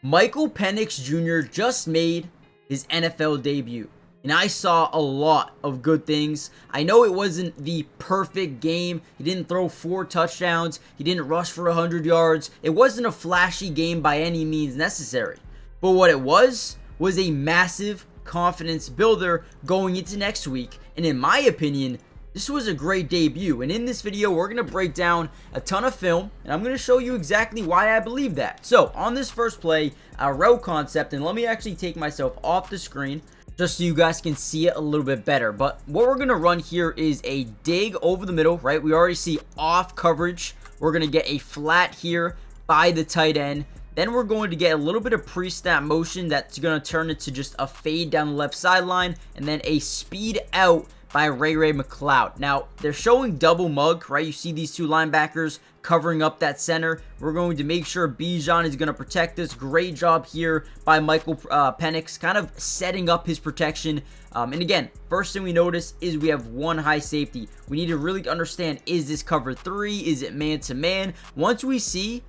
Michael Penix Jr. just made his NFL debut, and I saw a lot of good things. I know it wasn't the perfect game. He didn't throw 4 touchdowns. He didn't rush for 100 yards. It wasn't a flashy game by any means necessary. But what it was a massive confidence builder going into next week. And in my opinion, this was a great debut, and in this video, we're going to break down a ton of film, and I'm going to show you exactly why I believe that. So, on this first play, our route concept, and let me actually take myself off the screen, just so you guys can see it a little bit better. But what we're going to run here is a dig over the middle, right? We already see off coverage. We're going to get a flat here by the tight end. Then we're going to get a little bit of pre-snap motion that's going to turn into just a fade down the left sideline, and then a speed out by Ray McCloud. Now, they're showing double mug, right? You see these 2 linebackers covering up that center. We're going to make sure Bijan is going to protect this. Great job here by Michael Penix, kind of setting up his protection. And again, first thing we notice is we have 1 high safety. We need to really understand, is this cover 3? Is it man-to-man? Once we see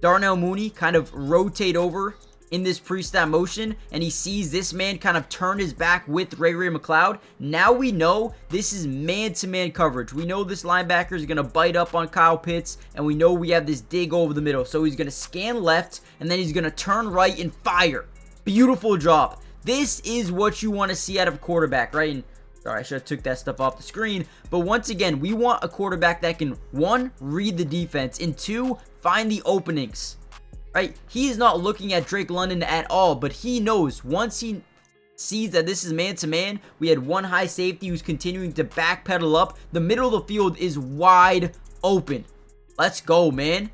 Darnell Mooney kind of rotate over in this pre-snap motion, and he sees this man kind of turn his back with Ray McCloud, now we know this is man-to-man coverage. We know this linebacker is going to bite up on Kyle Pitts, and we know we have this dig over the middle. So he's going to scan left, and then he's going to turn right and fire. Beautiful job. This is what you want to see out of a quarterback, right? And sorry, I should have took that stuff off the screen. But once again, we want a quarterback that can, 1, read the defense, and 2, find the openings. Right? He is not looking at Drake London at all, but he knows once he sees that this is man-to-man, we had 1 high safety who's continuing to backpedal up. The middle of the field is wide open. Let's go, man.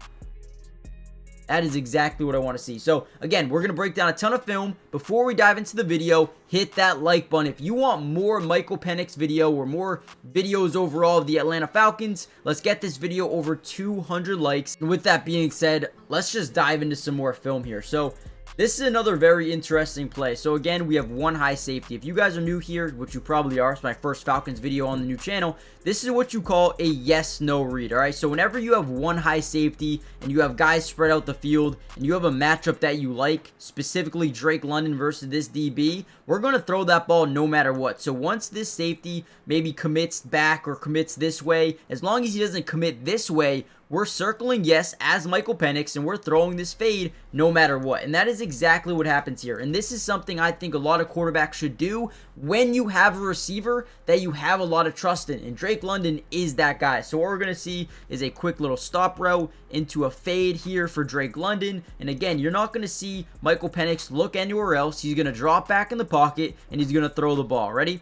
That is exactly what I want to see. So, again, we're going to break down a ton of film. Before we dive into the video, hit that like button. If you want more Michael Penix video or more videos overall of the Atlanta Falcons, let's get this video over 200 likes. And with that being said, let's just dive into some more film here. So, this is another very interesting play. So again, we have 1 high safety. If you guys are new here, which you probably are, it's my first Falcons video on the new channel, this is what you call a yes-no read, alright? So whenever you have 1 high safety and you have guys spread out the field and you have a matchup that you like, specifically Drake London versus this DB, we're going to throw that ball no matter what. So once this safety maybe commits back or commits this way, as long as he doesn't commit this way, we're circling yes as Michael Penix, and we're throwing this fade no matter what. And that is exactly what happens here. And this is something I think a lot of quarterbacks should do when you have a receiver that you have a lot of trust in. And Drake London is that guy. So what we're going to see is a quick little stop route into a fade here for Drake London. And again, you're not going to see Michael Penix look anywhere else. He's going to drop back in the pocket, and he's going to throw the ball. Ready?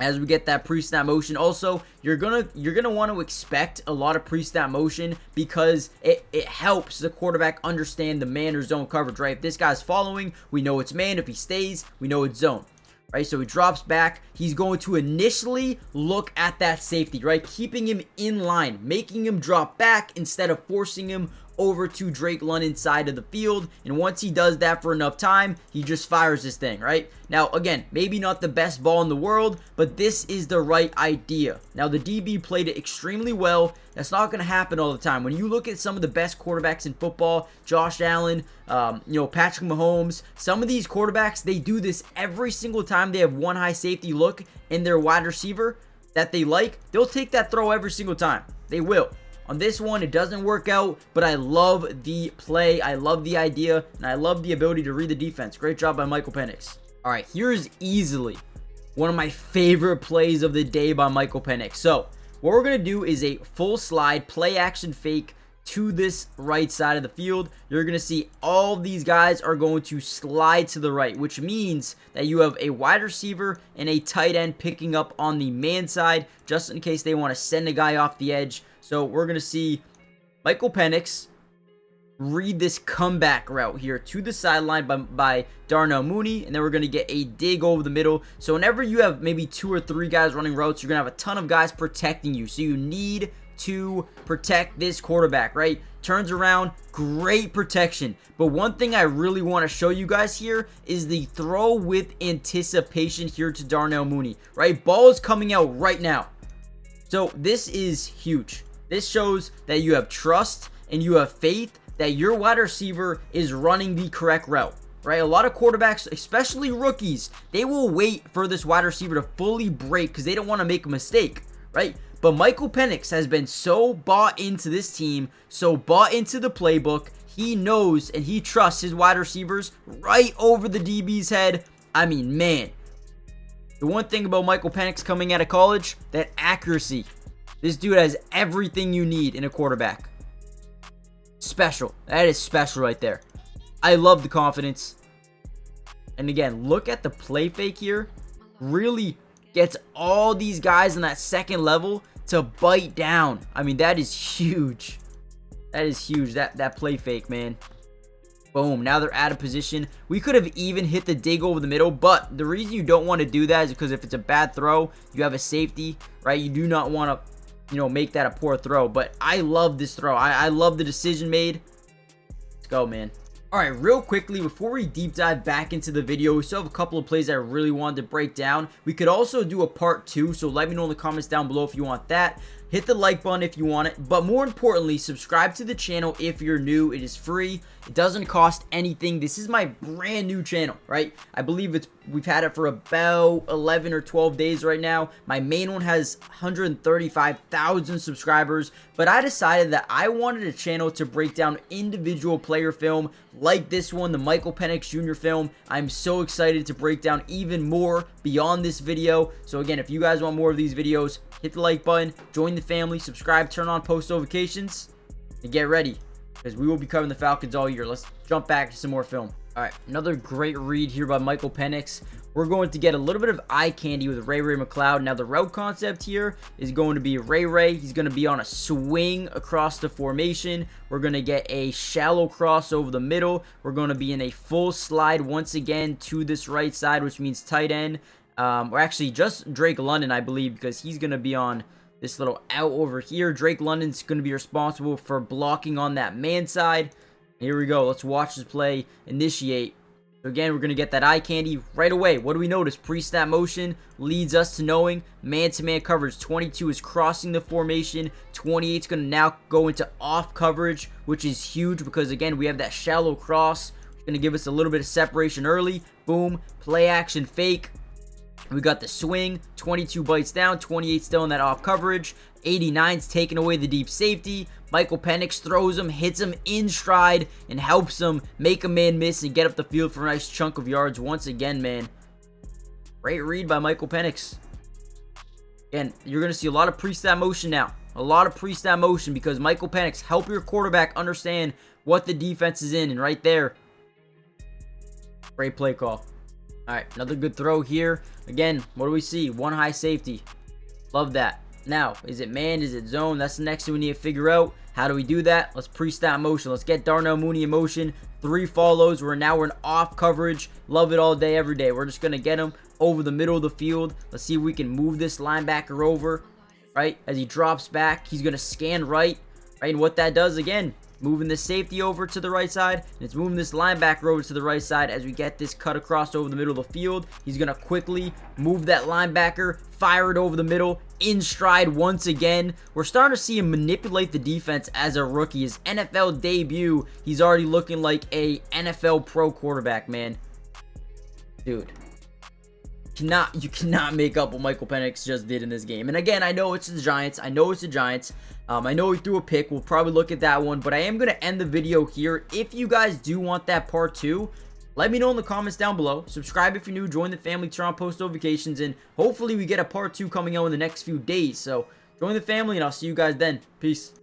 As we get that pre-snap motion, also you're gonna want to expect a lot of pre-snap motion because it helps the quarterback understand the man or zone coverage, right? If this guy's following, we know it's man. If he stays, we know it's zone, right? So he drops back. He's going to initially look at that safety, right? Keeping him in line, making him drop back instead of forcing him over to Drake London's side of the field. And once he does that for enough time, he just fires this thing, right? Now, again, maybe not the best ball in the world, but this is the right idea. Now, the DB played it extremely well. That's not going to happen all the time. When you look at some of the best quarterbacks in football, Josh Allen, Patrick Mahomes, some of these quarterbacks, they do this every single time they have 1 high safety look in their wide receiver that they like. They'll take that throw every single time. They will. On this one, it doesn't work out, but I love the play. I love the idea, and I love the ability to read the defense. Great job by Michael Penix. All right, here's easily one of my favorite plays of the day by Michael Penix. So what we're going to do is a full slide play action fake to this right side of the field. You're going to see all these guys are going to slide to the right, which means that you have a wide receiver and a tight end picking up on the man side just in case they want to send a guy off the edge. So we're going to see Michael Penix read this comeback route here to the sideline by Darnell Mooney, and then we're going to get a dig over the middle. So whenever you have maybe 2 or 3 guys running routes, you're going to have a ton of guys protecting you. So you need to protect this quarterback, right? Turns around, great protection. But one thing I really want to show you guys here is the throw with anticipation here to Darnell Mooney, right? Ball is coming out right now. So this is huge. This shows that you have trust and you have faith that your wide receiver is running the correct route, right? A lot of quarterbacks, especially rookies, they will wait for this wide receiver to fully break because they don't want to make a mistake, right? But Michael Penix has been so bought into this team, so bought into the playbook. He knows and he trusts his wide receivers right over the DB's head. I mean, man, the one thing about Michael Penix coming out of college, that accuracy. This dude has everything you need in a quarterback. Special. That is special right there. I love the confidence. And again, look at the play fake here. Really gets all these guys in that second level to bite down. I mean, that is huge. That is huge. That play fake, man. Boom. Now they're out of position. We could have even hit the dig over the middle, but the reason you don't want to do that is because if it's a bad throw, you have a safety, right? You do not want to, make that a poor throw. But I love this throw. I love the decision made. Let's go, man. All right, real quickly, before we deep dive back into the video, we still have a couple of plays that I really wanted to break down. We could also do a part 2, so let me know in the comments down below if you want that. Hit the like button if you want it, but more importantly, subscribe to the channel if you're new. It is free. It doesn't cost anything. This is my brand new channel, right? I believe we've had it for about 11 or 12 days right now. My main one has 135,000 subscribers, but I decided that I wanted a channel to break down individual player film like this one, the Michael Penix Jr. film. I'm so excited to break down even more beyond this video. So again, if you guys want more of these videos, hit the like button, join the family, subscribe, turn on post notifications, and get ready because we will be covering the Falcons all year. Let's jump back to some more film. All right, another great read here by Michael Penix. We're going to get a little bit of eye candy with Ray McCloud. Now, the route concept here is going to be Ray. He's going to be on a swing across the formation. We're going to get a shallow cross over the middle. We're going to be in a full slide once again to this right side, which means tight end. Or actually just Drake London, I believe, because he's going to be on this little out over here. Drake London's going to be responsible for blocking on that man side. Here we go. Let's watch this play initiate. So again, we're going to get that eye candy right away. What do we notice? Pre-snap motion leads us to knowing man-to-man coverage. 22 is crossing the formation. 28 is going to now go into off coverage, which is huge because, again, we have that shallow cross. It's going to give us a little bit of separation early. Boom. Play action fake. We got the swing, 22 bites down, 28 still in that off coverage, 89's taking away the deep safety. Michael Penix throws him, hits him in stride, and helps him make a man miss and get up the field for a nice chunk of yards once again, man. Great read by Michael Penix. Again, you're going to see a lot of pre-snap motion now. A lot of pre-snap motion because Michael Penix, help your quarterback understand what the defense is in, and right there, great play call. All right, another good throw here. Again, what do we see? One high safety. Love that. Now, is it man? Is it zone? That's the next thing we need to figure out. How do we do that? Let's pre-snap motion. Let's get Darnell Mooney in motion. 3 follows. We're in off coverage. Love it all day, every day. We're just going to get him over the middle of the field. Let's see if we can move this linebacker over, right? As he drops back, he's going to scan right? And what that does, again, moving the safety over to the right side, and it's moving this linebacker over to the right side as we get this cut across over the middle of the field. He's going to quickly move that linebacker, fire it over the middle, in stride once again. We're starting to see him manipulate the defense as a rookie. His NFL debut, he's already looking like a NFL pro quarterback, man. Dude. You cannot make up what Michael Penix just did in this game. And again, I know it's the Giants. I know he threw a pick. We'll probably look at that one. But I am going to end the video here. If you guys do want that part 2, let me know in the comments down below. Subscribe if you're new. Join the family. Turn on post notifications. And hopefully we get a part 2 coming out in the next few days. So join the family and I'll see you guys then. Peace.